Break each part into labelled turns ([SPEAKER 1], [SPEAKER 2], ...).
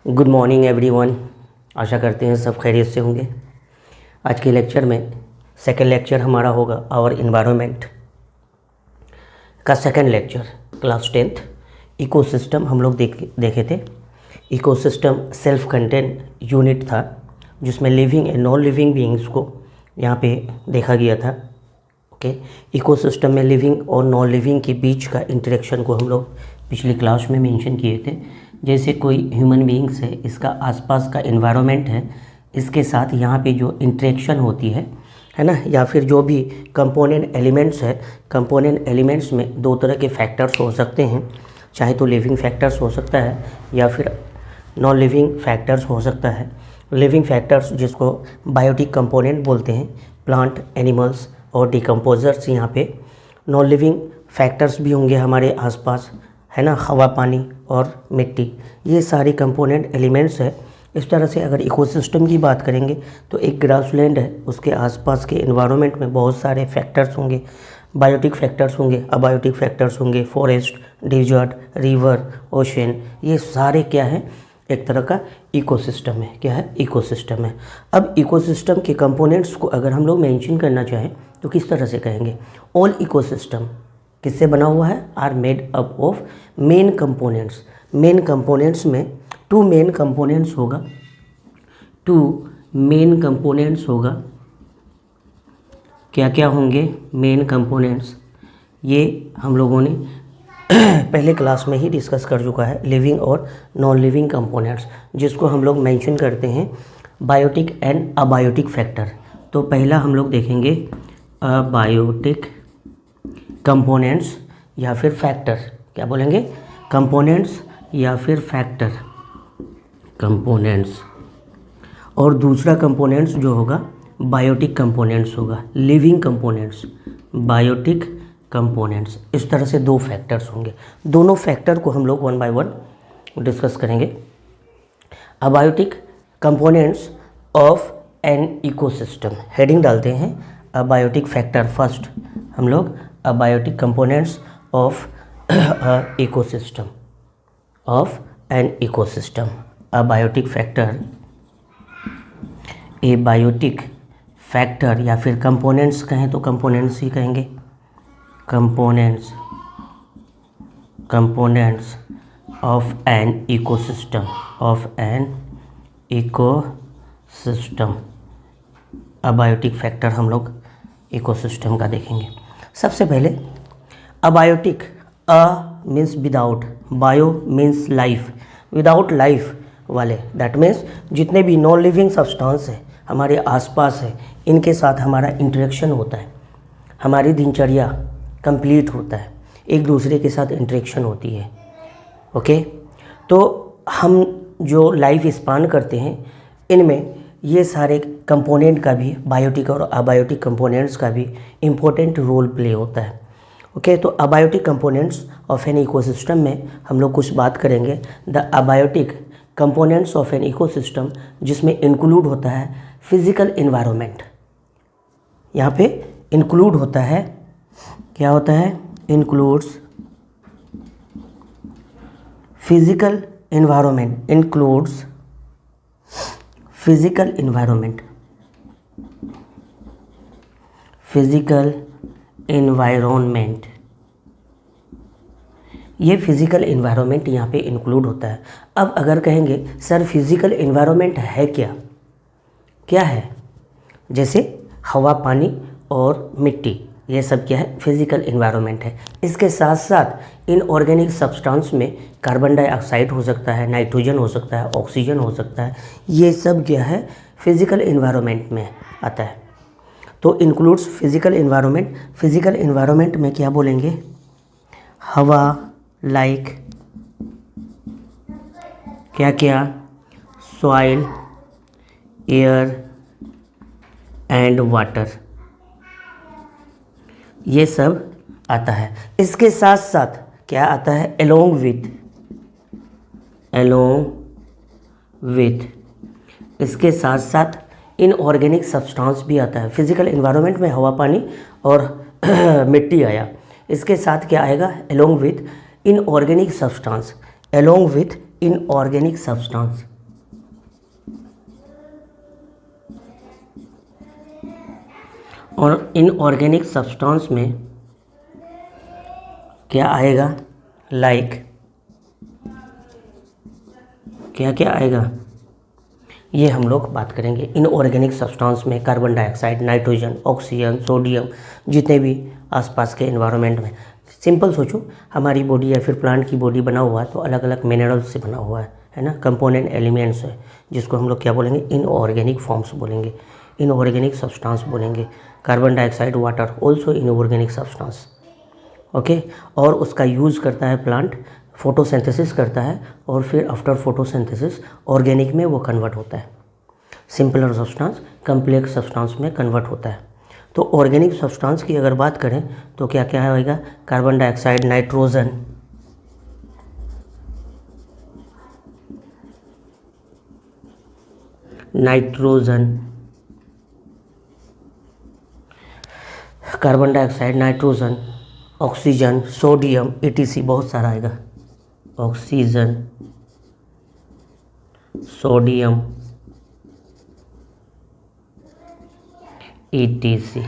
[SPEAKER 1] Good morning everyone. आशा करते हैं सब खैरियत से होंगे। आज के लेक्चर में सेकेंड लेक्चर हमारा होगा आवर इन्वायरमेंट का second lecture, class 10th ecosystem हम लोग देखे थे। इकोसिस्टम सेल्फ कंटेन यूनिट था जिसमें living and non living beings को यहाँ पे देखा गया था। ओके, इकोसिस्टम में लिविंग और नॉन लिविंग के बीच का इंटरेक्शन को हम लोग पिछली क्लास में मेंशन किए थे। जैसे कोई ह्यूमन बीइंग्स है, इसका आसपास का एनवायरनमेंट है, इसके साथ यहाँ पे जो इंटरेक्शन होती है ना, या फिर जो भी कंपोनेंट एलिमेंट्स है, कंपोनेंट एलिमेंट्स में दो तरह के फैक्टर्स हो सकते हैं। चाहे तो लिविंग फैक्टर्स हो सकता है या फिर नॉन लिविंग फैक्टर्स हो सकता है। लिविंग फैक्टर्स जिसको बायोटिक कंपोनेंट बोलते हैं, प्लांट, एनिमल्स और डिकम्पोजर्स यहाँ पे। नॉन लिविंग फैक्टर्स भी होंगे हमारे आसपास, है ना, हवा, पानी और मिट्टी, ये सारे कंपोनेंट एलिमेंट्स है। इस तरह से अगर इकोसिस्टम की बात करेंगे तो एक ग्रासलैंड है, उसके आसपास के एनवायरनमेंट में बहुत सारे फैक्टर्स होंगे। बायोटिक फैक्टर्स होंगे, अबायोटिक फैक्टर्स होंगे, फॉरेस्ट, डिजर्ट, रिवर, ओशन, ये सारे क्या है, एक तरह का इकोसिस्टम है। क्या है? इकोसिस्टम है। अब इकोसिस्टम के कंपोनेंट्स को अगर हम लोग मेंशन करना चाहें तो किस तरह से कहेंगे? ऑल इकोसिस्टम किससे बना हुआ है? Are made up of main components. Main components में टू मेन कंपोनेंट्स होगा। क्या क्या होंगे मेन कंपोनेंट्स? ये हम लोगों ने पहले क्लास में ही डिस्कस कर चुका है। लिविंग और नॉन लिविंग कंपोनेंट्स, जिसको हम लोग मेंशन करते हैं बायोटिक एंड अबायोटिक फैक्टर। तो पहला हम लोग देखेंगे अबायोटिक कंपोनेंट्स या फिर फैक्टर। क्या बोलेंगे? कंपोनेंट्स या फिर फैक्टर, कंपोनेंट्स। और दूसरा कंपोनेंट्स जो होगा बायोटिक कंपोनेंट्स होगा, लिविंग कंपोनेंट्स, बायोटिक कंपोनेंट्स। इस तरह से दो फैक्टर्स होंगे। दोनों फैक्टर को हम लोग वन बाय वन डिस्कस करेंगे। Abiotic components of an ecosystem, heading डालते हैं अबायोटिक फैक्टर फर्स्ट। हम लोग abiotic components of ecosystem, of an ecosystem. Abiotic factor, a biotic factor या फिर कंपोनेंट्स कहें तो कंपोनेंट्स ही कहेंगे, components of an ecosystem, of an ecosystem. Abiotic factor हम लोग इकोसिस्टम का देखेंगे। सबसे पहले abiotic, a means without, bio means life, without life वाले, दैट मीन्स जितने भी नॉन लिविंग सब्सटेंस है हमारे आसपास है, इनके साथ हमारा इंटरेक्शन होता है, हमारी दिनचर्या कंप्लीट होता है, एक दूसरे के साथ इंटरेक्शन होती है। ओके, तो हम जो लाइफ स्पान करते हैं इनमें ये सारे कंपोनेंट का भी, बायोटिक और अबायोटिक कंपोनेंट्स का भी इम्पोर्टेंट रोल प्ले होता है। ओके, तो abiotic components of an ecosystem में हम लोग कुछ बात करेंगे। The abiotic components of an ecosystem, जिसमें इंक्लूड होता है फिजिकल एनवायरनमेंट। यहाँ पे इंक्लूड होता है, क्या होता है? Includes physical environment, includes physical environment, physical environment. ये फिजिकल एनवायरनमेंट यहाँ पे इंक्लूड होता है। अब अगर कहेंगे सर फिजिकल एनवायरनमेंट है क्या? क्या है? जैसे हवा, पानी और मिट्टी, ये सब क्या है? फिजिकल एनवायरनमेंट है। इसके साथ साथ इनऑर्गेनिक सब्सटेंस में कार्बन डाइऑक्साइड हो सकता है, नाइट्रोजन हो सकता है, ऑक्सीजन हो सकता है, ये सब क्या है? फिजिकल एनवायरनमेंट में आता है। तो includes physical environment. Physical environment में क्या बोलेंगे? हवा, लाइक क्या क्या? सॉइल, एयर एंड वाटर, ये सब आता है। इसके साथ साथ क्या आता है? अलोंग विथ, इसके साथ साथ इनऑर्गेनिक सब्सटेंस भी आता है। फिजिकल एनवायरनमेंट में हवा, पानी और मिट्टी आया, इसके साथ क्या आएगा? Along with inorganic substance, along with inorganic substance, और इनऑर्गेनिक सब्सटेंस में क्या आएगा, लाइक क्या क्या आएगा, ये हम लोग बात करेंगे। इनऑर्गेनिक सब्सटेंस में carbon dioxide, nitrogen, oxygen, sodium, जितने भी आसपास के एनवायरनमेंट में। सिंपल सोचो, हमारी बॉडी या फिर प्लांट की बॉडी बना हुआ है तो अलग अलग मिनरल्स से बना हुआ है ना, कंपोनेंट एलिमेंट्स है, जिसको हम लोग क्या बोलेंगे, इनऑर्गेनिक फॉर्म्स बोलेंगे, इनऑर्गेनिक सब्सटेंस बोलेंगे। Carbon dioxide, water, also inorganic substance, okay. और उसका यूज़ करता है प्लांट, फोटोसिंथेसिस करता है, और फिर आफ्टर फोटोसिंथेसिस ऑर्गेनिक में वो कन्वर्ट होता है। सिंपलर सब्सटेंस कम्प्लेक्स सब्सटेंस में कन्वर्ट होता है। तो ऑर्गेनिक सब्सटेंस की अगर बात करें तो क्या क्या होएगा, carbon dioxide, nitrogen, carbon dioxide, nitrogen, oxygen, sodium, ETC, बहुत सारा आएगा, ऑक्सीजन, सोडियम, ETC,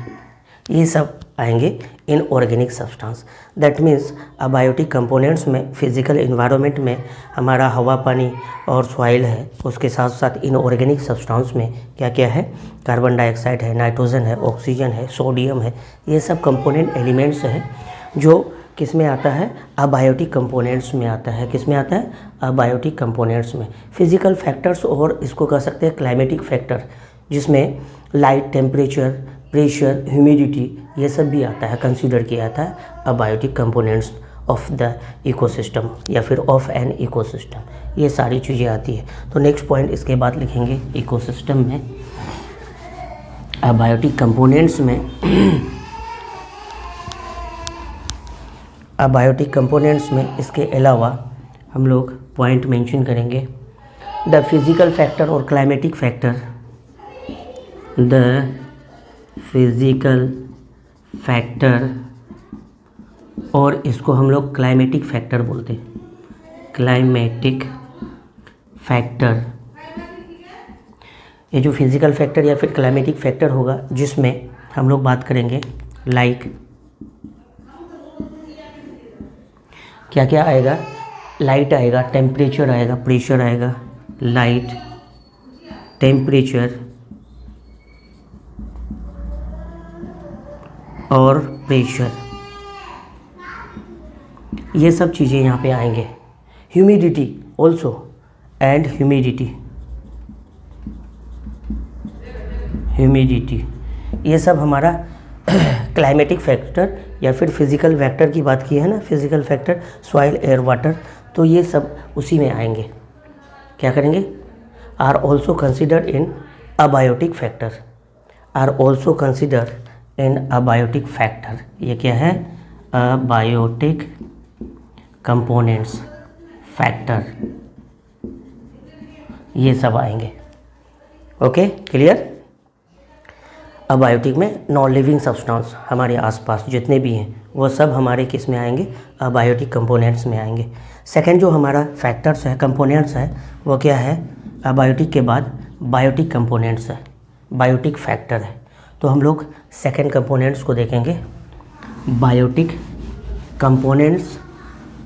[SPEAKER 1] ये सब आएंगे inorganic substance. That means abiotic components में फिजिकल इन्वायरमेंट में हमारा हवा, पानी और सॉइल है, उसके साथ साथ इनऑर्गेनिक सब्सटेंस में क्या क्या है, कार्बन डाइऑक्साइड है, नाइट्रोजन है, ऑक्सीजन है, सोडियम है, ये सब कंपोनेंट एलिमेंट्स हैं जो किस में आता है, अबायोटिक कंपोनेंट्स में आता है। किस में आता है, अबायोटिक कंपोनेंट्स में। फिजिकल फैक्टर्स और इसको कह सकते हैं क्लाइमेटिक फैक्टर, जिसमें लाइट, टेम्परेचर, प्रेशर, ह्यूमिडिटी, ये सब भी आता है, कंसीडर किया जाता है abiotic components of the ecosystem या फिर ऑफ एन इकोसिस्टम, ये सारी चीज़ें आती है। तो नेक्स्ट पॉइंट इसके बाद लिखेंगे, इकोसिस्टम में अबायोटिक कंपोनेंट्स में अबायोटिक कंपोनेंट्स में इसके अलावा हम लोग पॉइंट मेंशन करेंगे, द फिज़िकल फैक्टर और climatic factor, the physical factor, और इसको हम लोग क्लाइमेटिक फैक्टर बोलते हैं, क्लाइमेटिक फैक्टर। ये जो फिज़िकल फैक्टर या फिर क्लाइमेटिक फैक्टर होगा, जिसमें हम लोग बात करेंगे लाइक क्या क्या आएगा, लाइट आएगा, टेम्परेचर आएगा, प्रेशर आएगा, लाइट, टेम्परेचर और प्रेशर, ये सब चीज़ें यहाँ पे आएंगे। ह्यूमिडिटी ऑल्सो, एंड ह्यूमिडिटी, ये सब हमारा क्लाइमेटिक फैक्टर या फिर फिज़िकल फैक्टर की बात की है ना, physical factor, soil, air, water, तो ये सब उसी में आएंगे। क्या करेंगे, are also considered in abiotic factor, are also consider in abiotic factor. ये क्या है, अबायोटिक कंपोनेंट्स फैक्टर, ये सब आएंगे। Okay, clear. अबायोटिक में नॉन लिविंग सब्सटेंस हमारे आसपास जितने भी हैं वो सब हमारे किस में आएंगे, अबायोटिक कंपोनेंट्स में आएंगे। सेकंड जो हमारा फैक्टर्स है, कंपोनेंट्स है, वो क्या है, अबायोटिक के बाद बायोटिक कंपोनेंट्स है, बायोटिक फैक्टर है। तो हम लोग सेकंड कंपोनेंट्स को देखेंगे, biotic components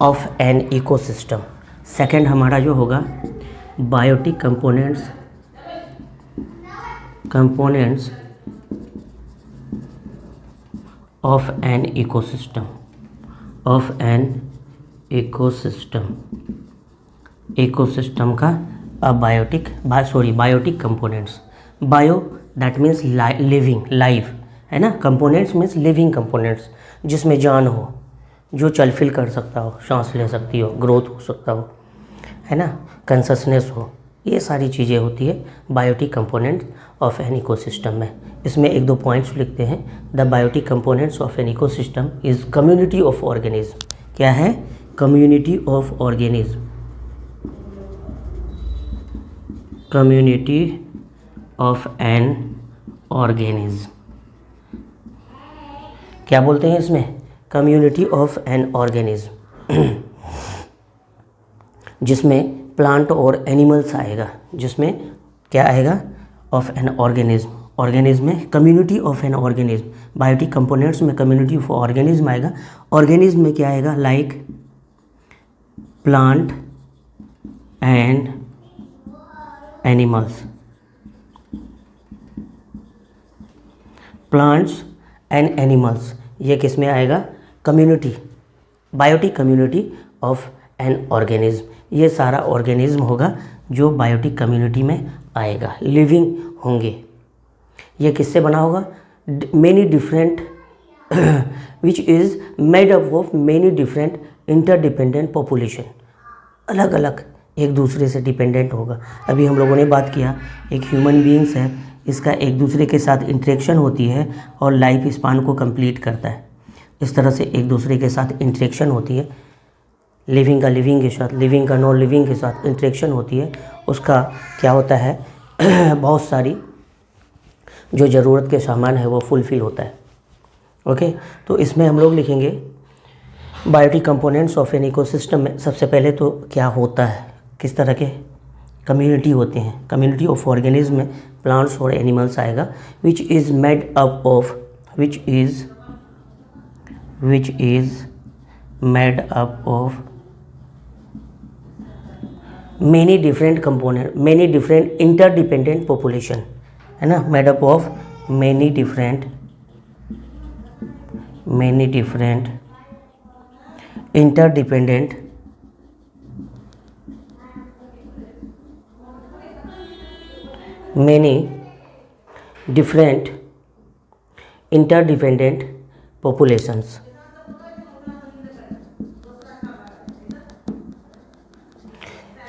[SPEAKER 1] of an ecosystem. Second हमारा जो होगा biotic components of an ecosystem, ecosystem का biotic components. Bio that means living, live है ना, कंपोनेंट्स मीन्स लिविंग कंपोनेंट्स, जिसमें जान हो, जो चल फिर कर सकता हो, सांस ले सकती हो, ग्रोथ हो सकता हो, है ना, कंससनेस हो, ये सारी चीज़ें होती है biotic component of an ecosystem में। इसमें एक दो पॉइंट्स लिखते हैं, the biotic components of an ecosystem is community of organism. क्या है, community of organism, community of an organism. क्या बोलते हैं इसमें, कम्युनिटी ऑफ एन ऑर्गेनिज्म, जिसमें प्लांट और एनिमल्स आएगा, जिसमें क्या आएगा, ऑफ एन ऑर्गेनिज्म, ऑर्गेनिज्म में community of an organism, biotic components में कम्युनिटी ऑफ ऑर्गेनिज्म आएगा। ऑर्गेनिज्म में क्या आएगा? Like plant and animals, plants and animals, ये किस में आएगा? Community, biotic community of an organism, ये सारा ऑर्गेनिज्म होगा जो बायोटिक कम्युनिटी में आएगा, लिविंग होंगे। ये किससे बना होगा? Many different which is made up of many different interdependent population, अलग अलग एक दूसरे से डिपेंडेंट होगा। अभी हम लोगों ने बात किया एक ह्यूमन बीइंग्स है, इसका एक दूसरे के साथ इंटरेक्शन होती है और लाइफ स्पान को कंप्लीट करता है। इस तरह से एक दूसरे के साथ इंटरेक्शन होती है, लिविंग का लिविंग के साथ, लिविंग का नॉन लिविंग के साथ इंटरेक्शन होती है। उसका क्या होता है बहुत सारी जो ज़रूरत के सामान है वो फुलफ़िल होता है। ओके, तो इसमें हम लोग लिखेंगे biotic components of an ecosystem में सबसे पहले तो क्या होता है, किस तरह के कम्युनिटी होते हैं। कम्युनिटी ऑफ ऑर्गेनिज्म में प्लांट्स और एनिमल्स आएगा। Which is made up of, which is made up of many different component, many different interdependent population, है ना, made up of many different interdependent populations.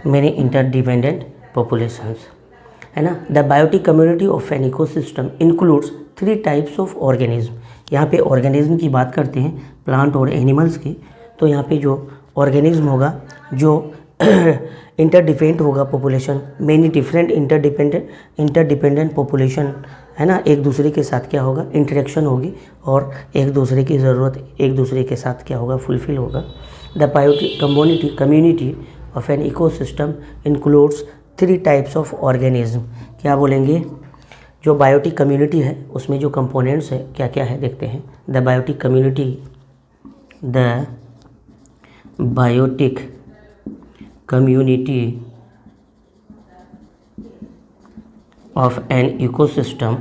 [SPEAKER 1] Many interdependent populations, है ना। The biotic community of an ecosystem includes 3 types of organism. यहाँ पे organism की बात करते हैं, प्लांट और एनिमल्स की। तो यहाँ पे जो ऑर्गेनिज्म होगा जो इंटरडिपेंडेंट होगा population, many different interdependent population, है ना, एक दूसरे के साथ क्या होगा? इंटरेक्शन होगी और एक दूसरे की ज़रूरत एक दूसरे के साथ क्या होगा? फुलफ़िल होगा। The biotic community of an ecosystem includes 3 types of organism. क्या बोलेंगे? जो बायोटिक कम्युनिटी है उसमें जो कंपोनेंट्स है क्या क्या है देखते हैं। The biotic community of an ecosystem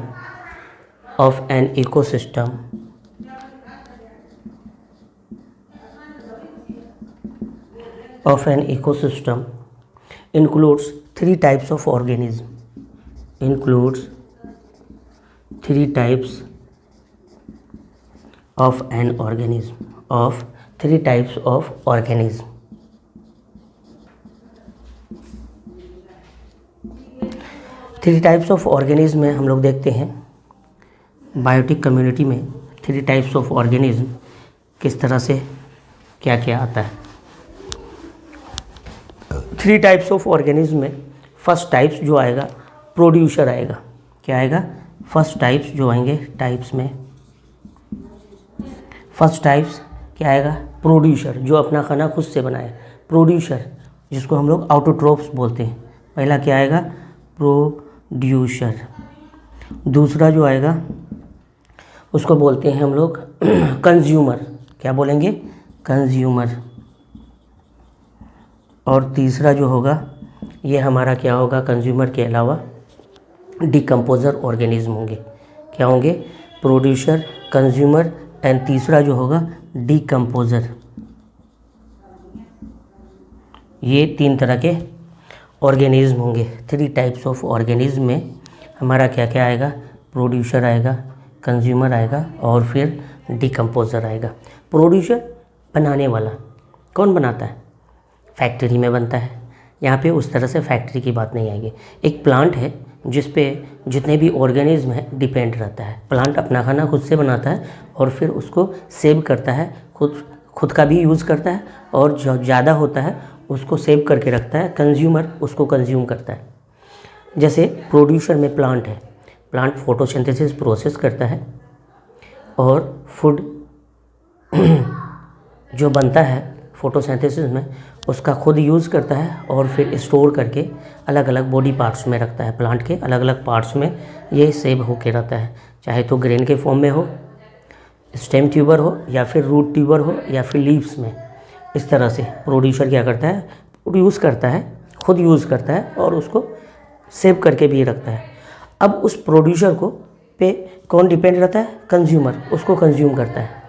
[SPEAKER 1] includes 3 types of organism, includes 3 types of an organism, of 3 types of organism। 3 types of organism में हम लोग देखते हैं बायोटिक कम्युनिटी में 3 टाइप्स ऑफ ऑर्गेनिज्म किस तरह से क्या क्या आता है। 3 टाइप्स ऑफ ऑर्गेनिज्म में फर्स्ट टाइप्स जो आएगा प्रोड्यूसर आएगा। क्या आएगा? फर्स्ट टाइप्स जो आएंगे टाइप्स में, फर्स्ट टाइप्स क्या आएगा? प्रोड्यूसर, जो अपना खाना खुद से बनाए, प्रोड्यूसर जिसको हम लोग ऑटोट्रोफ्स बोलते हैं। पहला क्या आएगा? प्रोड्यूसर। दूसरा जो आएगा उसको बोलते हैं हम लोग कंज्यूमर। क्या बोलेंगे? कंज्यूमर। और तीसरा जो होगा ये हमारा क्या होगा? कंज्यूमर के अलावा डिकम्पोजर ऑर्गेनिज्म होंगे। क्या होंगे? प्रोड्यूसर, कंज्यूमर एंड तीसरा जो होगा डिकम्पोजर। ये 3 तरह के ऑर्गेनिज्म होंगे। 3 टाइप्स ऑफ ऑर्गेनिज्म में हमारा क्या क्या आएगा? प्रोड्यूसर आएगा, कंज्यूमर आएगा और फिर डिकम्पोजर आएगा। प्रोड्यूसर बनाने वाला, कौन बनाता है? फैक्ट्री में बनता है। यहाँ पे उस तरह से फैक्ट्री की बात नहीं आएगी। एक प्लांट है जिस पे जितने भी ऑर्गेनिज्म हैं डिपेंड रहता है। प्लांट अपना खाना खुद से बनाता है और फिर उसको सेव करता है, खुद का भी यूज़ करता है और जो ज़्यादा होता है उसको सेव करके रखता है। कंज्यूमर उसको कंज्यूम करता है। जैसे प्रोड्यूसर में प्लांट है, प्लांट फोटोसिंथेसिस प्रोसेस करता है और फूड जो बनता है फोटोसिंथेसिस में उसका खुद यूज़ करता है और फिर स्टोर करके अलग अलग बॉडी पार्ट्स में रखता है। प्लांट के अलग अलग पार्ट्स में ये सेव होके रहता है, चाहे तो ग्रेन के फॉर्म में हो, स्टेम ट्यूबर हो, या फिर रूट ट्यूबर हो, या फिर लीव्स में। इस तरह से प्रोड्यूसर क्या करता है, प्रोड्यूस करता है, खुद यूज़ करता है और उसको सेव करके भी रखता है। अब उस प्रोड्यूसर को पे कौन डिपेंड रहता है, कंज्यूमर उसको कंज्यूम करता है,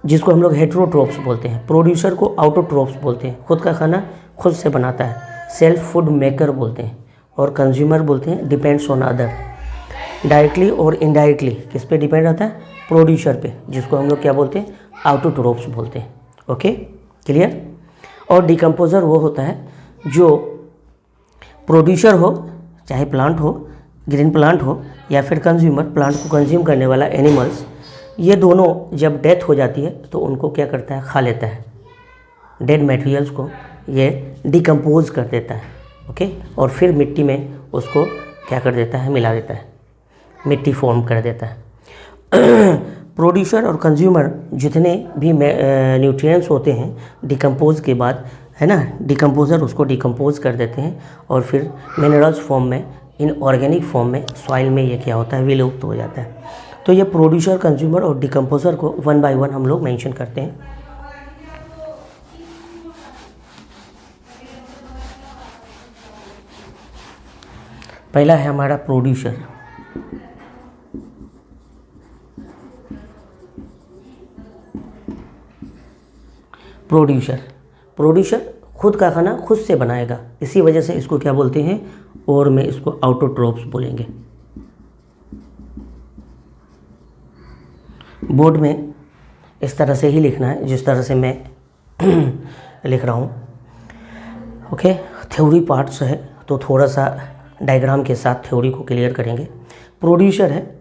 [SPEAKER 1] जिसको हम लोग हेटेरोट्रोप्स बोलते हैं। प्रोड्यूसर को ऑटोट्रोप्स बोलते हैं, खुद का खाना खुद से बनाता है, सेल्फ फूड मेकर बोलते हैं। और कंज्यूमर बोलते हैं डिपेंड्स ऑन अदर, डायरेक्टली और इनडायरेक्टली किस पे डिपेंड रहता है, प्रोड्यूसर पे, जिसको हम लोग क्या बोलते हैं, ऑटोट्रोप्स बोलते हैं। Okay, clear. और डिकम्पोजर वो होता है जो प्रोड्यूसर हो, चाहे प्लांट हो, ग्रीन प्लांट हो, या फिर कंज्यूमर, प्लांट को कंज्यूम करने वाला एनिमल्स, ये दोनों जब डेथ हो जाती है तो उनको क्या करता है, खा लेता है। डेड मटेरियल्स को ये डिकम्पोज कर देता है। ओके, और फिर मिट्टी में उसको क्या कर देता है, मिला देता है, मिट्टी फॉर्म कर देता है। प्रोड्यूसर और कंज्यूमर जितने भी न्यूट्रिएंट्स होते हैं डिकम्पोज के बाद, है ना, डिकम्पोजर उसको डिकम्पोज कर देते हैं और फिर मिनरल्स फॉर्म में, इन ऑर्गेनिक फॉर्म में सॉइल में ये क्या होता है, विलुप्त हो जाता है। तो ये प्रोड्यूसर, कंज्यूमर और डिकम्पोजर को वन बाय वन हम लोग मेंशन करते हैं। पहला है हमारा प्रोड्यूसर। प्रोड्यूसर खुद का खाना खुद से बनाएगा, इसी वजह से इसको क्या बोलते हैं, और में इसको ऑटोट्रोप्स बोलेंगे। बोर्ड में इस तरह से ही लिखना है जिस तरह से मैं लिख रहा हूँ। ओके, थ्योरी पार्ट्स है तो थोड़ा सा डायग्राम के साथ थ्योरी को क्लियर करेंगे। प्रोड्यूसर है,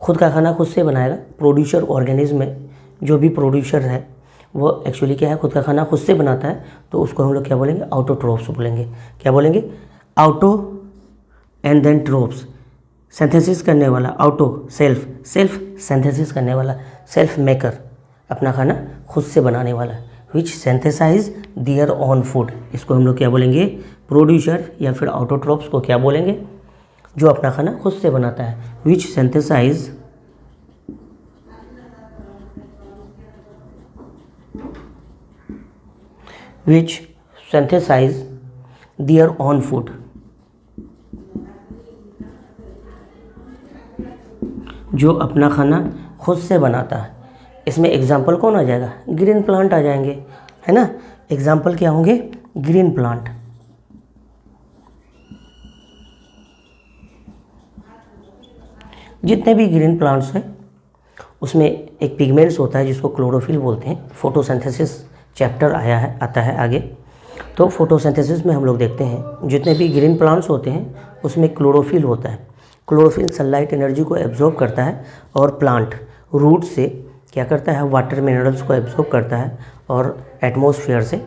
[SPEAKER 1] खुद का खाना खुद से बनाएगा। प्रोड्यूसर ऑर्गेनिज्म में जो भी प्रोड्यूसर है वो एक्चुअली क्या है, खुद का खाना खुद से बनाता है, तो उसको हम लोग क्या बोलेंगे, ऑटोट्रोप्स बोलेंगे। क्या बोलेंगे, auto and then trophs, synthesis करने वाला, ऑटो सेल्फ, सेल्फ सिंथेसिस करने वाला, सेल्फ मेकर, अपना खाना खुद से बनाने वाला, विच सिंथेसाइज दियर ओन फूड, इसको हम लोग क्या बोलेंगे, प्रोड्यूसर या फिर ऑटोट्रोप्स को क्या बोलेंगे, जो अपना खाना खुद से बनाता है, विच सिंथेसाइज दियर ओन फूड। जो अपना खाना खुद से बनाता है। इसमें एग्जाम्पल कौन आ जाएगा, ग्रीन प्लांट आ जाएंगे, है ना। एग्जाम्पल क्या होंगे, ग्रीन प्लांट। जितने भी ग्रीन प्लांट्स हैं उसमें एक पिगमेंट्स होता है जिसको क्लोरोफिल बोलते हैं। फोटोसिंथेसिस चैप्टर आता है आगे, तो फोटोसिंथेसिस में हम लोग देखते हैं जितने भी ग्रीन प्लांट्स होते हैं उसमें क्लोरोफिल होता है। क्लोरोफिल सनलाइट एनर्जी को एब्जॉर्ब करता है और प्लांट रूट से क्या करता है, वाटर मिनरल्स को एब्जॉर्ब करता है और एटमॉस्फेयर से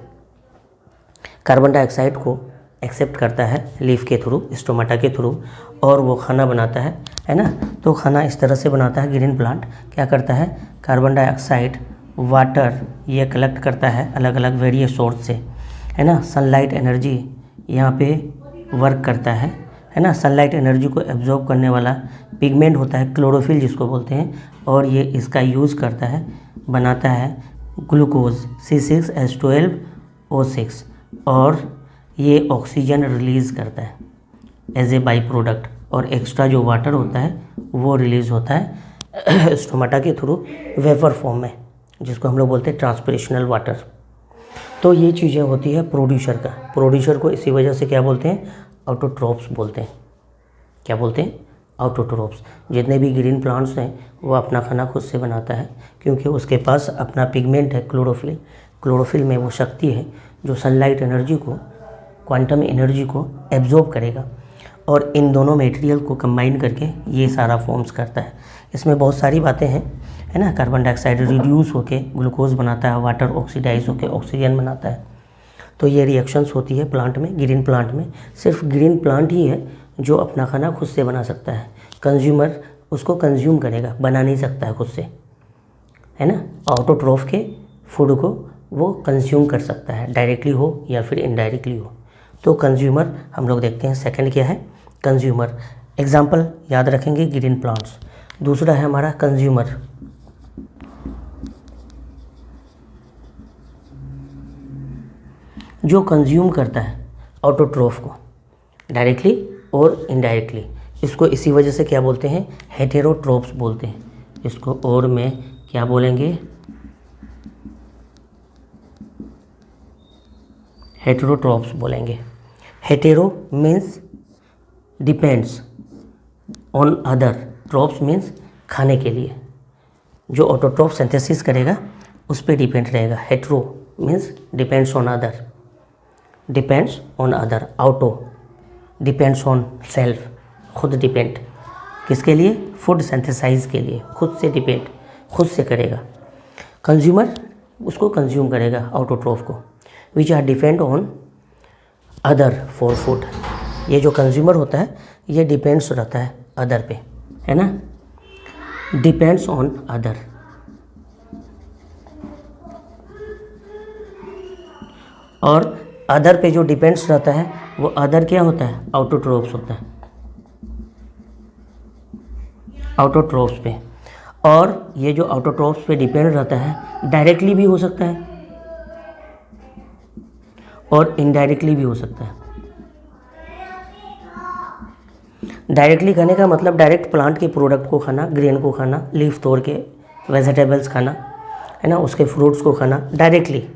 [SPEAKER 1] कार्बन डाइऑक्साइड को एक्सेप्ट करता है लीफ के थ्रू, स्टोमाटा के थ्रू, और वो खाना बनाता है ना। तो खाना इस तरह से बनाता है ग्रीन प्लांट, क्या करता है, कार्बन डाइऑक्साइड, वाटर ये कलेक्ट करता है अलग अलग वेरियस सोर्स से, है ना। सनलाइट एनर्जी यहाँ पे वर्क करता है ना। सनलाइट एनर्जी को एब्जॉर्ब करने वाला पिगमेंट होता है क्लोरोफिल जिसको बोलते हैं, और ये इसका यूज़ करता है, बनाता है ग्लूकोज C6H12O6, और ये ऑक्सीजन रिलीज़ करता है एज ए बाई प्रोडक्ट, और एक्स्ट्रा जो वाटर होता है वो रिलीज़ होता है स्टोमाटा के थ्रू वेपर फॉर्म में, जिसको हम लोग बोलते हैं ट्रांसपिरेशनल वाटर। तो ये चीज़ें होती है प्रोड्यूसर का। प्रोड्यूसर को इसी वजह से क्या बोलते हैं, ऑटोट्रोप्स बोलते हैं। क्या बोलते हैं, ऑटोट्रोप्स। जितने भी ग्रीन प्लांट्स हैं वो अपना खाना खुद से बनाता है, क्योंकि उसके पास अपना पिगमेंट है क्लोरोफिल। क्लोरोफिल में वो शक्ति है जो सनलाइट एनर्जी को, क्वांटम एनर्जी को एब्जॉर्ब करेगा, और इन दोनों मटेरियल को कंबाइन करके ये सारा फॉर्म्स करता है। इसमें बहुत सारी बातें हैं, है ना। कार्बन डाइऑक्साइड रिड्यूस होके ग्लूकोज बनाता है, वाटर ऑक्सीडाइज होके ऑक्सीजन बनाता है। तो ये रिएक्शंस होती है प्लांट में, ग्रीन प्लांट में। सिर्फ ग्रीन प्लांट ही है जो अपना खाना खुद से बना सकता है। कंज्यूमर उसको कंज्यूम करेगा, बना नहीं सकता है खुद से, है ना। ऑटोट्रोफ के फूड को वो कंज्यूम कर सकता है, डायरेक्टली हो या फिर इनडायरेक्टली हो। तो कंज्यूमर हम लोग देखते हैं, सेकंड क्या है, कंज्यूमर। एग्जाम्पल याद रखेंगे, ग्रीन प्लांट्स। दूसरा है हमारा कंज्यूमर, जो कंज्यूम करता है ऑटोट्रोफ को डायरेक्टली और इनडायरेक्टली। इसको इसी वजह से क्या बोलते हैं, हेटेरोट्रोप्स बोलते हैं। इसको और में क्या बोलेंगे, हेटेरोट्रोप्स बोलेंगे। Hetero means depends on other, tropes means खाने के लिए। जो ऑटोट्रोफ सिंथेसिस करेगा उस पर डिपेंड रहेगा। Hetero means depends on other, depends on other. Auto depends on self, खुद डिपेंड किसके लिए, फूड सिंथेसाइज के लिए, खुद से डिपेंड, खुद से करेगा। कंज्यूमर उसको कंज्यूम करेगा ऑटोट्रोफ को, which are depend on other for food. ये जो कंज्यूमर होता है ये डिपेंड्स रहता है अदर पे, है ना, डिपेंड्स ऑन अदर। और अदर पे जो डिपेंड्स रहता है वो अदर क्या होता है, ऑटोट्रोप्स होता है, ऑटोट्रोप्स पे। और ये जो ऑटोट्रोप्स पे डिपेंड रहता है डायरेक्टली भी हो सकता है और इनडायरेक्टली भी हो सकता है। डायरेक्टली खाने का मतलब डायरेक्ट प्लांट के प्रोडक्ट को खाना, ग्रेन को खाना, लीफ तोड़ के वेजिटेबल्स खाना, है ना, उसके फ्रूट्स को खाना, डायरेक्टली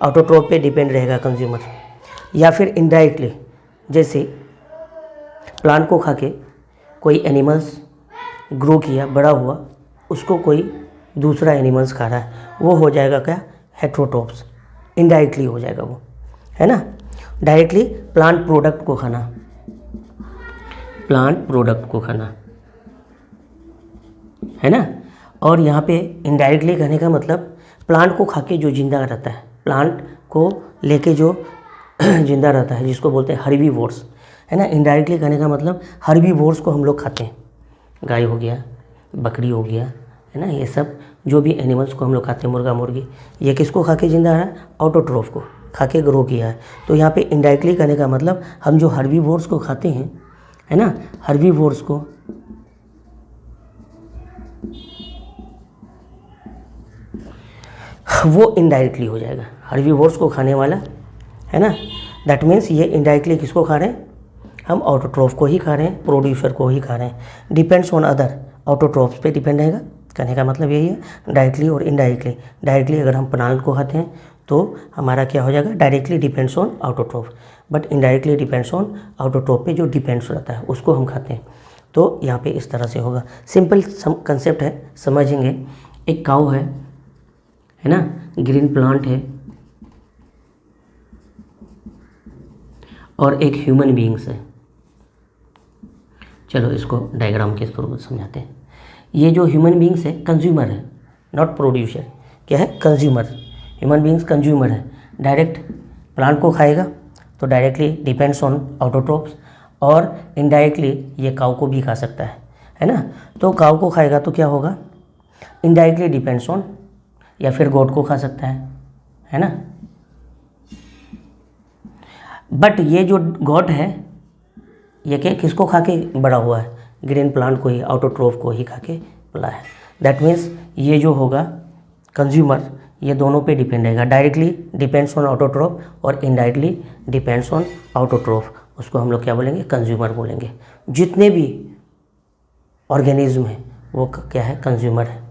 [SPEAKER 1] ऑटोट्रोप पे डिपेंड रहेगा कंज्यूमर। या फिर इनडायरेक्टली, जैसे प्लांट को खा के कोई एनिमल्स ग्रो किया, बड़ा हुआ, उसको कोई दूसरा एनिमल्स खा रहा है, वो हो जाएगा क्या, हेटेरोट्रोप्स। इनडायरेक्टली हो जाएगा वो, है ना। डायरेक्टली प्लांट प्रोडक्ट को खाना, प्लांट प्रोडक्ट को खाना, है ना। और यहाँ पे इनडायरेक्टली खाने का मतलब प्लांट को खा के जो जिंदा रहता है, प्लांट को लेके जो जिंदा रहता है, जिसको बोलते हैं हर्बीवोर्स, है ना। इनडायरेक्टली खाने का मतलब हर्बीवोर्स को हम लोग खाते हैं, गाय हो गया, बकरी हो गया, है ना, ये सब जो भी एनिमल्स को हम लोग खाते हैं, मुर्गा मुर्गी, ये किसको खा के जिंदा है, ऑटोट्रोफ को खा के ग्रो किया है। तो यहाँ पे इनडायरेक्टली खाने का मतलब हम जो हर्बीवोर्स को खाते हैं, है ना, हर्बीवोर्स को वो इनडायरेक्टली हो जाएगा, हर्बीवोर्स को खाने वाला, है ना। दैट मीन्स ये इनडायरेक्टली किसको खा रहे हैं, हम ऑटोट्रोफ को ही खा रहे हैं, प्रोड्यूसर को ही खा रहे हैं। डिपेंड्स ऑन अदर, ऑटोट्रोफ्स पे डिपेंड रहेगा। कहने का मतलब यही है, डायरेक्टली और इनडायरेक्टली। डायरेक्टली अगर हम प्लांट को खाते हैं तो हमारा क्या हो जाएगा, directly depends on autotroph, but indirectly depends on autotroph पे जो डिपेंड्स रहता है उसको हम खाते हैं। तो यहाँ पे इस तरह से होगा। सिंपल कंसेप्ट है, समझेंगे। एक काऊ है ना, ग्रीन प्लांट है, और एक ह्यूमन बीइंग्स है। चलो इसको डायग्राम के थ्रू समझाते हैं। ये जो ह्यूमन बीइंग्स है कंज्यूमर है, नॉट प्रोड्यूसर। क्या है, कंज्यूमर। ह्यूमन बीइंग्स कंज्यूमर है, डायरेक्ट प्लांट को खाएगा तो डायरेक्टली डिपेंड्स ऑन ऑटोट्रोप्स, और इनडायरेक्टली ये काऊ को भी खा सकता है ना। तो काऊ को खाएगा तो क्या होगा, इनडायरेक्टली डिपेंड्स ऑन, या फिर गोट को खा सकता है ना। बट ये जो गोट है ये किसको खा के बड़ा हुआ है, ग्रीन प्लांट को ही, ऑटोट्रोफ को ही खा के पला है। दैट मीन्स ये जो होगा कंज्यूमर, ये दोनों पे डिपेंड रहेगा। डायरेक्टली डिपेंड्स ऑन ऑटोट्रोफ और इनडायरेक्टली डिपेंड्स ऑन ऑटोट्रोफ, उसको हम लोग क्या बोलेंगे, कंज्यूमर बोलेंगे। जितने भी ऑर्गेनिज्म हैं वो क्या है, कंज्यूमर है,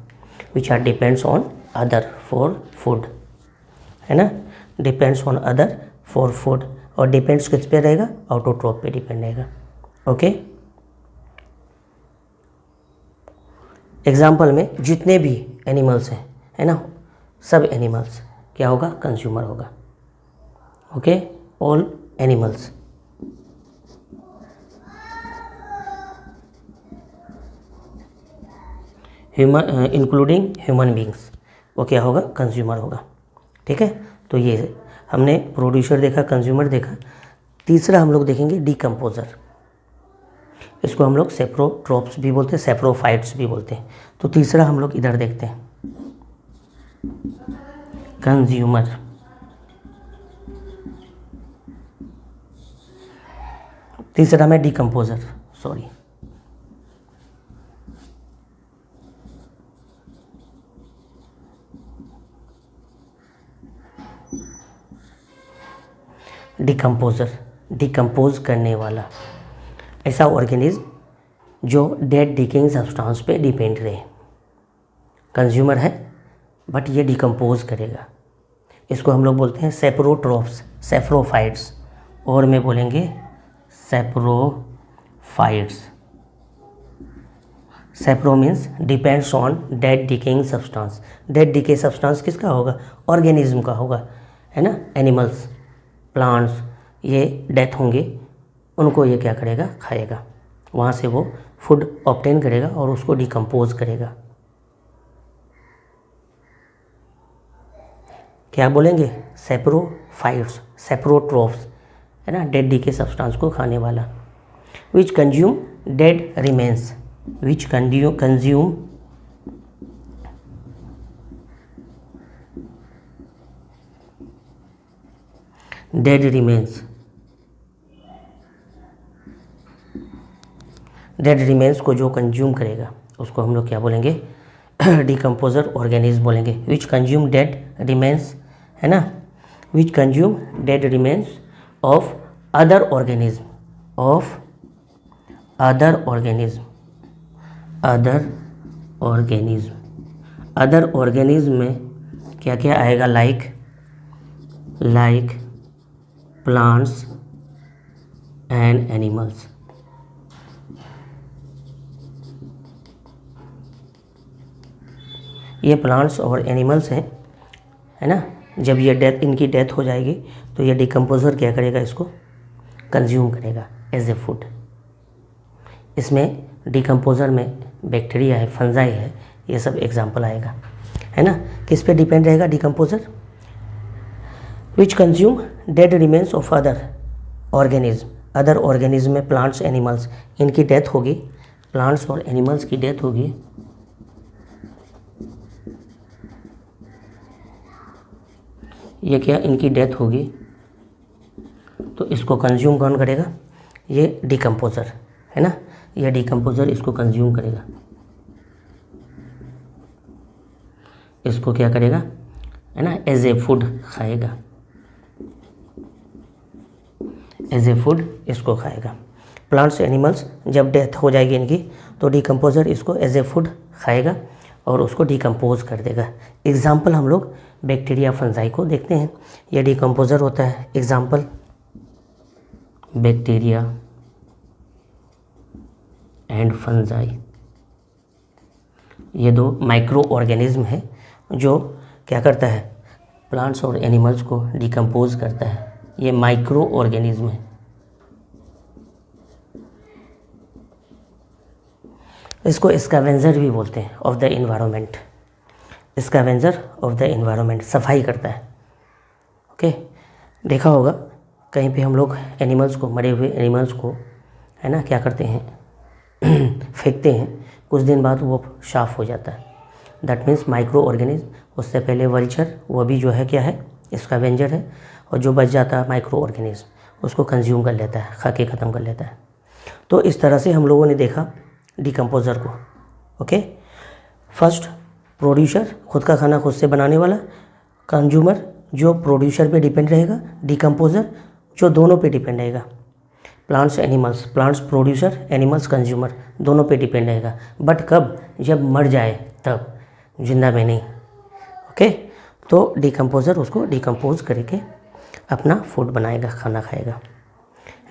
[SPEAKER 1] which are depends on other for food, है ना, depends on other for food. और डिपेंड्स किस पे रहेगा, ऑटोट्रोफ पे डिपेंड रहेगा। ओके, एग्जाम्पल में जितने भी एनिमल्स हैं, है ना, सब एनिमल्स क्या होगा, कंज्यूमर होगा। Okay, all animals. Human including human beings, वो क्या होगा, कंज्यूमर होगा। ठीक है, तो ये हमने प्रोड्यूसर देखा, कंज्यूमर देखा। तीसरा हम लोग देखेंगे डिकम्पोजर। इसको हम लोग सेप्रोट्रोप्स भी बोलते हैं, सेप्रोफाइट्स भी बोलते हैं। तो तीसरा हम लोग इधर देखते हैं, कंज्यूमर, तीसरा में डिकम्पोजर, सॉरी, डिकम्पोजर, डिकम्पोज करने वाला, ऐसा ऑर्गेनिज्म जो डेड डिकेइंग सब्सटेंस पे डिपेंड रहे। कंज्यूमर है बट ये डिकम्पोज करेगा, इसको हम लोग बोलते हैं सेप्रोट्रोफ्स, सेप्रोफाइट्स, और में बोलेंगे saprophytes. सेप्रो means depends on dead decaying substance. Dead decay substance किसका होगा? ऑर्गेनिज्म का होगा, है ना। एनिमल्स, प्लांट्स, ये डेथ होंगे, उनको ये क्या करेगा? खाएगा, वहाँ से वो फूड ऑब्टेन करेगा और उसको डिकम्पोज करेगा। क्या बोलेंगे? सेप्रोफाइट्स, सेप्रोट्रोफ्स, है ना, डेड डिके सब्सटेंस को खाने वाला। विच कंज्यूम डेड रिमेन्स, विच consume dead remains, dead remains को जो कंज्यूम करेगा उसको हम लोग क्या बोलेंगे? डिकम्पोजर ऑर्गेनिज्म बोलेंगे। विच कंज्यूम डेड रिमेन्स, है ना, विच consume dead remains of other organism, of other organism, other organism. Other organism में क्या क्या आएगा? Like plants and animals. ये प्लांट्स और एनिमल्स हैं, है ना। जब ये डेथ, इनकी डेथ हो जाएगी तो ये डिकम्पोजर क्या करेगा? इसको कंज्यूम करेगा एज ए फूड। इसमें डिकम्पोजर में बैक्टीरिया है, फंजाई है, ये सब एग्जाम्पल आएगा, है ना। किस पे डिपेंड रहेगा decomposer? Which consume dead remains of other organism. Other organism में प्लांट्स, एनिमल्स, इनकी डेथ होगी, प्लांट्स और एनिमल्स की डेथ होगी, ये क्या? इनकी डेथ होगी, तो इसको कंज्यूम कौन करेगा? ये डिकम्पोजर, है ना। ये डिकम्पोजर इसको कंज्यूम करेगा, इसको क्या करेगा, है ना, एज ए फूड खाएगा, एज ए फूड इसको खाएगा। प्लांट्स, एनिमल्स जब डेथ हो जाएगी इनकी तो डिकम्पोजर इसको एज ए फूड खाएगा और उसको डिकम्पोज कर देगा। एग्जाम्पल हम लोग बैक्टीरिया, फंजाई को देखते हैं, यह डिकम्पोजर होता है। एग्जाम्पल बैक्टीरिया एंड फंजाई, ये दो माइक्रो ऑर्गेनिज्म है जो क्या करता है? प्लांट्स और एनिमल्स को डिकम्पोज करता है। ये माइक्रो ऑर्गेनिज्म है। इसको स्कैवेंजर भी बोलते हैं of the environment. Scavenger of the environment, सफाई करता है। ओके, देखा होगा कहीं पे हम लोग एनिमल्स को, मरे हुए एनिमल्स को, है ना, क्या करते हैं? फेंकते हैं, कुछ दिन बाद वो साफ हो जाता है। That means micro organism. उससे पहले वल्चर, वो भी जो है क्या है? स्कैवेंजर है, और जो बच जाता है माइक्रो ऑर्गेनिज्म उसको कंज्यूम कर लेता है, खा के ख़त्म कर लेता है। तो इस तरह से हम लोगों ने देखा डिकम्पोजर को। ओके, फर्स्ट प्रोड्यूसर, खुद का खाना खुद से बनाने वाला। कंज्यूमर, जो प्रोड्यूसर पे डिपेंड रहेगा। डिकम्पोजर, जो दोनों पे डिपेंड रहेगा। Plants, animals, plants producer, animals consumer, दोनों पे डिपेंड रहेगा। बट कब? जब मर जाए तब, जिंदा में नहीं। ओके, तो डिकम्पोजर उसको डिकम्पोज करके अपना फूड बनाएगा, खाना खाएगा,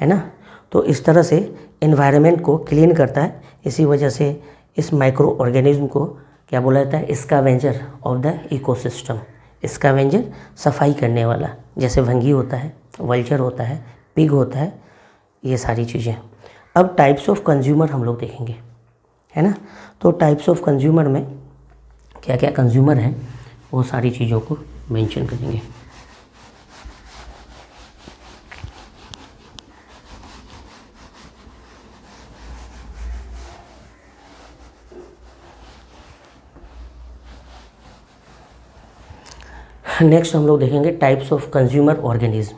[SPEAKER 1] है ना। तो इस तरह से एनवायरनमेंट को क्लीन करता है। इसी वजह से इस माइक्रो ऑर्गेनिज्म को क्या बोला जाता है? Scavenger of the ecosystem. Scavenger, सफाई करने वाला, जैसे भंगी होता है, वल्चर होता है, पिग होता है, ये सारी चीज़ें। अब टाइप्स ऑफ कंज्यूमर हम लोग देखेंगे, है ना। तो टाइप्स ऑफ कंज्यूमर में क्या क्या कंज्यूमर हैं वो सारी चीज़ों को मेंशन करेंगे। नेक्स्ट हम लोग देखेंगे types of consumer organism.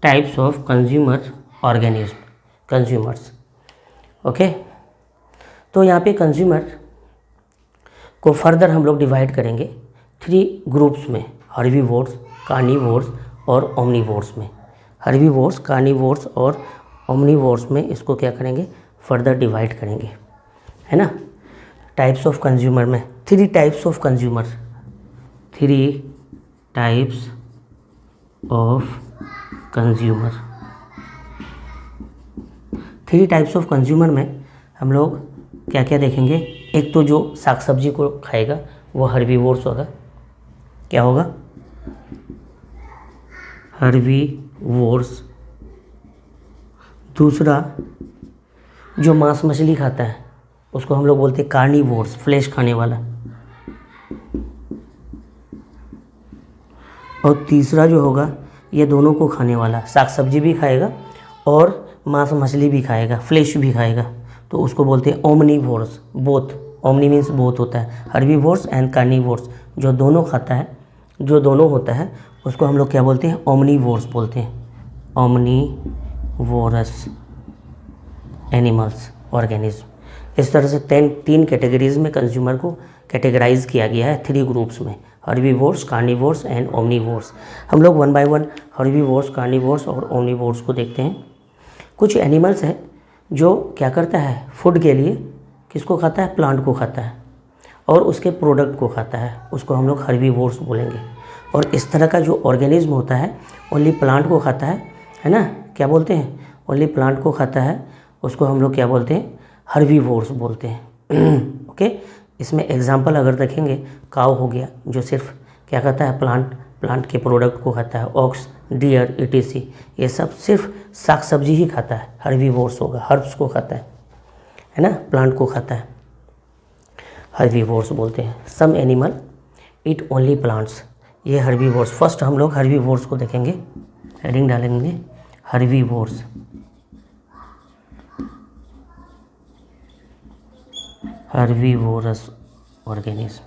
[SPEAKER 1] Types of consumer organism, consumers. Okay, तो यहाँ पे कंज्यूमर को फर्दर हम लोग डिवाइड करेंगे 3 ग्रुप्स में, हर्बीवोर्स, कार्निवोर्स और ओमनीवोर्स में। हर्बीवोर्स, कार्निवोर्स और ओमनीवोर्स में इसको क्या करेंगे, फर्दर डिवाइड करेंगे, है ना। टाइप्स ऑफ कंज्यूमर में 3 types of consumer, 3 types of consumer. 3 types of consumer में हम लोग क्या क्या देखेंगे। एक तो जो साग सब्जी को खाएगा वो हर्बीवोर्स होगा, क्या होगा, हर्बीवोर्स। दूसरा जो मांस मछली खाता है उसको हम लोग बोलते हैं कार्निवोर्स, फ्लेश खाने वाला। और तीसरा जो होगा ये दोनों को खाने वाला, साग सब्जी भी खाएगा और मांस मछली भी खाएगा, फ्लेश भी खाएगा, तो उसको बोलते हैं omnivores. Both, omni means both होता है, हर्बीवोर्स एंड कार्निवोर्स, जो दोनों खाता है, जो दोनों होता है उसको हम लोग क्या बोलते हैं, ओमनीवोर्स बोलते हैं, ओमनीवोरस एनिमल्स, ऑर्गेनिज्म। इस तरह से 3 कैटेगरीज में कंज्यूमर को कैटेगराइज किया गया है 3 ग्रुप्स में, हर्बीवोर्स, कार्निवोर्स एंड ओमनीवोर्स। हम लोग 1 बाय 1 हर्बीवोर्स, कार्निवोर्स और ओमनीवोर्स को देखते हैं। कुछ एनिमल्स हैं जो क्या करता है, फूड के लिए किसको खाता है, प्लांट को खाता है और उसके प्रोडक्ट को खाता है, उसको हम लोग हर्बीवोर्स बोलेंगे। और इस तरह का जो ऑर्गेनिज्म होता है ओनली प्लांट को खाता है ना, क्या बोलते हैं, ओनली प्लांट को खाता है, उसको हम लोग क्या बोलते हैं, हर्बीवोर्स बोलते हैं। ओके, इसमें एग्जांपल अगर देखेंगे, काऊ हो गया जो सिर्फ क्या खाता है, प्लांट के प्रोडक्ट को खाता है, ऑक्स, डियर, etc, ये सब सिर्फ साग सब्जी ही खाता है, हर्बीवोर्स होगा, हर्ब्स को खाता है ना, प्लांट को खाता है, हर्बीवोर्स बोलते हैं। Some animal eat only plants, ये हर्बीवोर्स। फर्स्ट हम लोग हर्बीवोर्स को देखेंगे, हेडिंग डालेंगे herbivores. Herbivorous organism.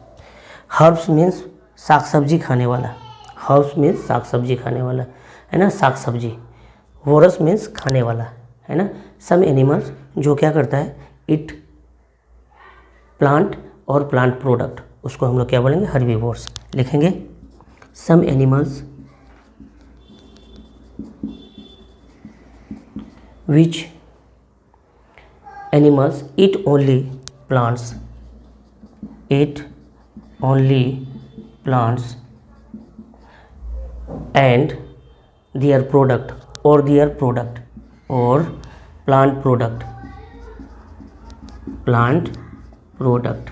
[SPEAKER 1] Herbs means साग सब्जी खाने वाला, हर्ब्स मीन्स साग सब्जी खाने वाला, है ना, साग सब्जी। वोरस मीन्स खाने वाला, है ना। सम एनिमल्स जो क्या करता है, इट प्लांट और प्लांट प्रोडक्ट, उसको हम लोग क्या बोलेंगे, हर्बीवोर्स। लिखेंगे some animals which animals eat only plants, eat only plants and their product or their product or plant product, plant product,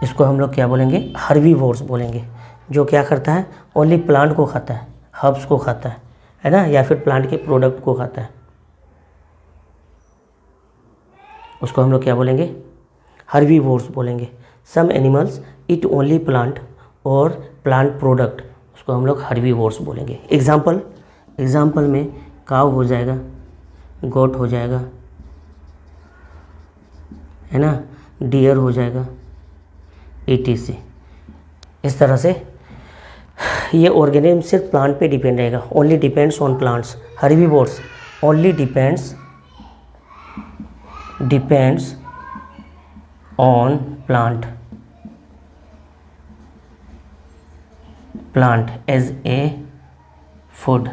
[SPEAKER 1] इसको हम लोग क्या बोलेंगे, हर्बीवोर्स बोलेंगे। जो क्या करता है, ओनली प्लांट को खाता है, हर्ब्स को खाता है ना, या फिर प्लांट के प्रोडक्ट को खाता है, उसको हम लोग क्या बोलेंगे, हर्बीवोर्स बोलेंगे। Some animals eat only plant और प्लांट प्रोडक्ट, उसको हम लोग हर्बीवोर्स बोलेंगे। एग्जाम्पल में काऊ हो जाएगा, गोट हो जाएगा, है ना, डियर हो जाएगा, etc। इस तरह से ये ऑर्गेनिज्म सिर्फ प्लांट पे डिपेंड रहेगा, only depends on plants. Herbivores only depends on plant as a food,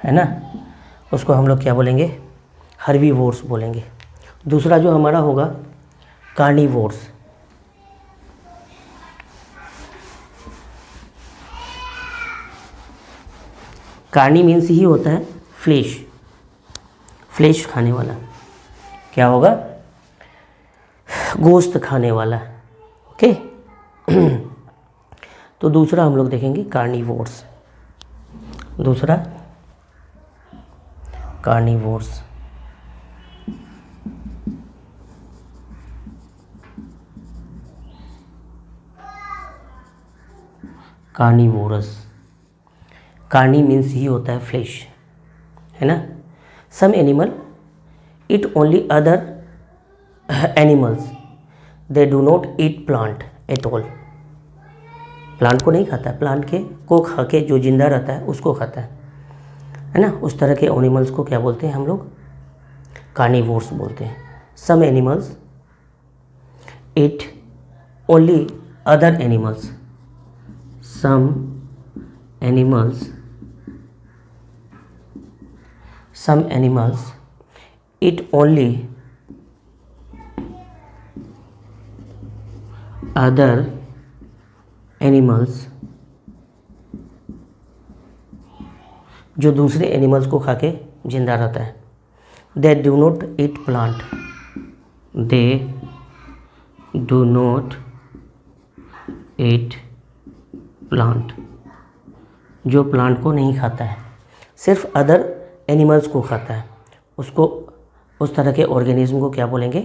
[SPEAKER 1] है ना, उसको हम लोग क्या बोलेंगे, हर्बीवोर्स बोलेंगे। दूसरा जो हमारा होगा कार्निवोर्स। कार्नी मीन्स ही होता है फ्लेश खाने वाला, क्या होगा, गोश्त खाने वाला। ओके, तो दूसरा हम लोग देखेंगे कार्निवोर्स। दूसरा कार्निवोर्स, कार्निवोरस। कार्नी मीन्स ही होता है फ्लेश, है ना। Some animal eat only other animals, they do not eat plant at all. Plant को नहीं खाता है, प्लांट के को खा के जो जिंदा रहता है उसको खाता है ना। उस तरह के एनिमल्स को क्या बोलते हैं हम लोग? कार्निवोर्स बोलते हैं। Some animals eat only other animals, some animals eat only other animals, जो दूसरे एनिमल्स को खा के जिंदा रहता है। They do not eat plant, they do not eat plant, जो प्लांट को नहीं खाता है, सिर्फ अदर एनिमल्स को खाता है, उसको उस तरह के ऑर्गेनिज्म को क्या बोलेंगे?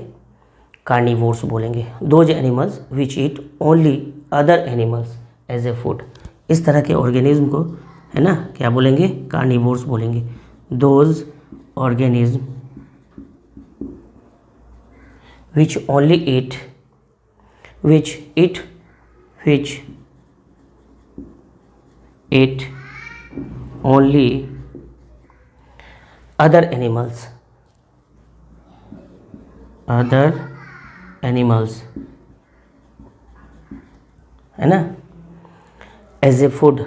[SPEAKER 1] कार्निवोर्स बोलेंगे। Those animals which eat only other animals as a food, इस तरह के ऑर्गेनिज्म को है ना क्या बोलेंगे? कार्निवोर्स बोलेंगे। Those organism which only eat only other animals है ना, as a food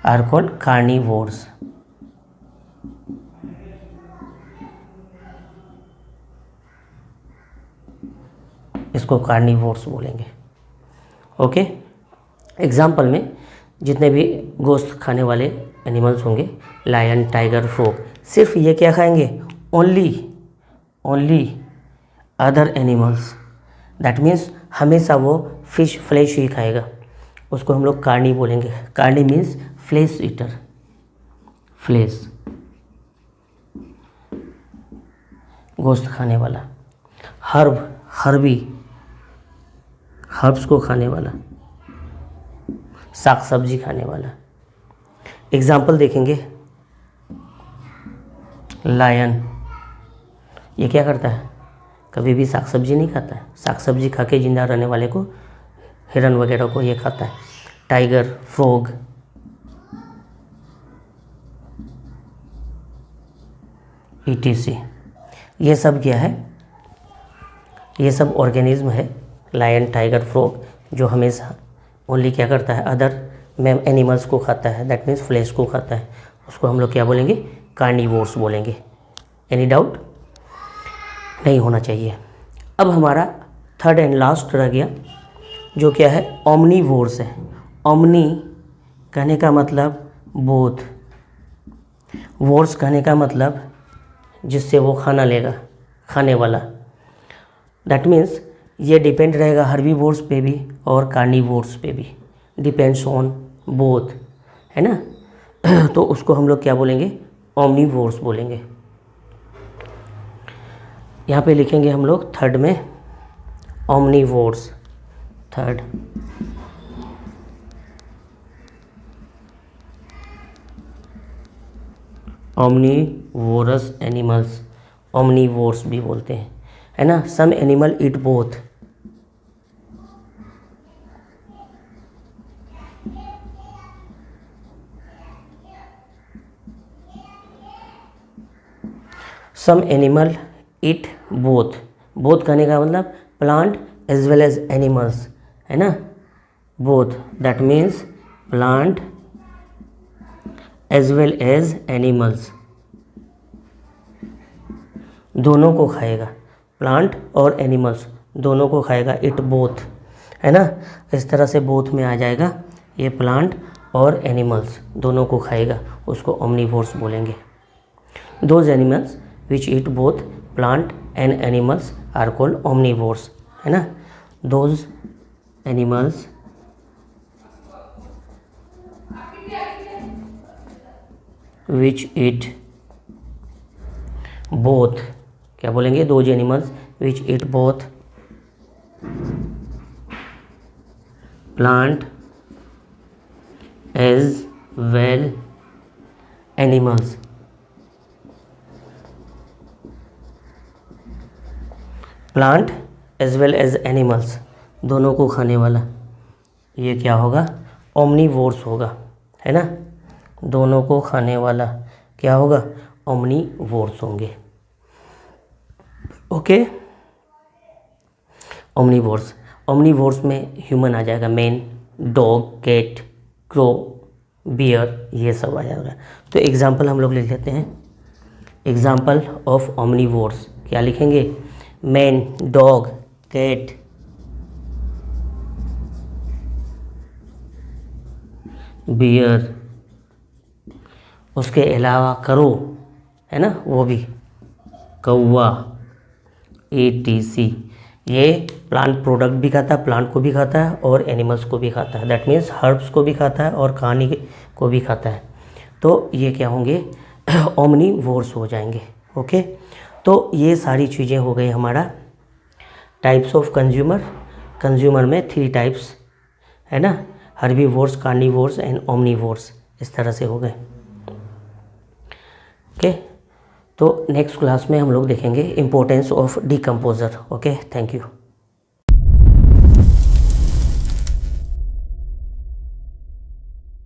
[SPEAKER 1] are called carnivores। इसको कार्निवोर्स बोलेंगे। ओके, एग्जाम्पल में जितने भी गोश्त खाने वाले एनिमल्स होंगे, लायन, टाइगर, फ्रॉग, सिर्फ ये क्या खाएंगे? Only other animals, that means हमेशा वो फिश फ्लैश ही खाएगा, उसको हम लोग कार्नी बोलेंगे। Carney means flesh eater, flash गोश्त खाने वाला। हर्ब्स को खाने वाला, साग सब्जी खाने वाला। एग्जाम्पल देखेंगे, लायन ये क्या करता है? कभी भी साग सब्जी नहीं खाता है, साग सब्जी खा के जिंदा रहने वाले को, हिरन वगैरह को ये खाता है। टाइगर, फ्रॉग, ETC, ये सब क्या है? ये सब ऑर्गेनिज्म है, लायन, टाइगर, फ्रॉग, जो हमेशा ओनली क्या करता है? अदर एनिमल्स को खाता है, दैट मीन्स फ्लैश को खाता है, उसको हम लोग क्या बोलेंगे? कार्निवोर्स बोलेंगे। Any doubt? नहीं होना चाहिए। अब हमारा थर्ड एंड लास्ट रह गया, जो क्या है? ओमनीवोर्स है। ओमनी कहने का मतलब बोथ, वोर्स कहने का मतलब जिससे वो खाना लेगा, खाने वाला। दैट मीन्स ये डिपेंड रहेगा हर्बीवोर्स पे भी और कार्निवोर्स पे भी, डिपेंड्स ऑन बोथ, है ना। तो उसको हम लोग क्या बोलेंगे? ओमनीवोर्स बोलेंगे। यहाँ पे लिखेंगे हम लोग थर्ड में omnivores, third omnivorous animals, omnivores भी बोलते हैं, है ना। Some animal eat both, some animal eat both, both कहने का मतलब plant as well as animals, है ना। Both that means plant as well as animals, दोनों को खाएगा, प्लांट और एनिमल्स दोनों को खाएगा। इट बोथ, है ना। इस तरह से बोथ में आ जाएगा, ये प्लांट और एनिमल्स दोनों को खाएगा, उसको ओमनीवोर्स बोलेंगे। Those animals which eat both plant and animals are called omnivores, है ना। Those animals which eat both, क्या बोलेंगे? Those animals which eat both plant as well animals. Plant as well as animals, दोनों को खाने वाला, ये क्या होगा? ओमनीवोर्स होगा, है ना। दोनों को खाने वाला क्या होगा? ओमनीवोर्स होंगे। Okay, omnivores. ओमनीवोर्स में ह्यूमन आ जाएगा, man, dog, cat, crow, bear, ये सब आ जाएगा। तो एग्जाम्पल हम लोग लिख लेते हैं। एग्जाम्पल ऑफ ओमनीवोर्स क्या लिखेंगे? मैन, डॉग, कैट, बियर, उसके अलावा करो, है ना, वो भी, कौवा, etc। ये प्लांट प्रोडक्ट भी खाता है, प्लांट को भी खाता है और एनिमल्स को भी खाता है। दैट मीन्स हर्ब्स को भी खाता है और खाने को भी खाता है। तो ये क्या होंगे? ओमनीवोर्स हो जाएंगे। ओके, तो ये सारी चीज़ें हो गई हमारा टाइप्स ऑफ कंज्यूमर। कंज्यूमर में 3 टाइप्स, है ना, हर्बीवोर्स, कार्निवोर्स एंड ओमनीवोर्स, इस तरह से हो गए। ओके, तो नेक्स्ट क्लास में हम लोग देखेंगे importance of decomposer. Okay, thank you.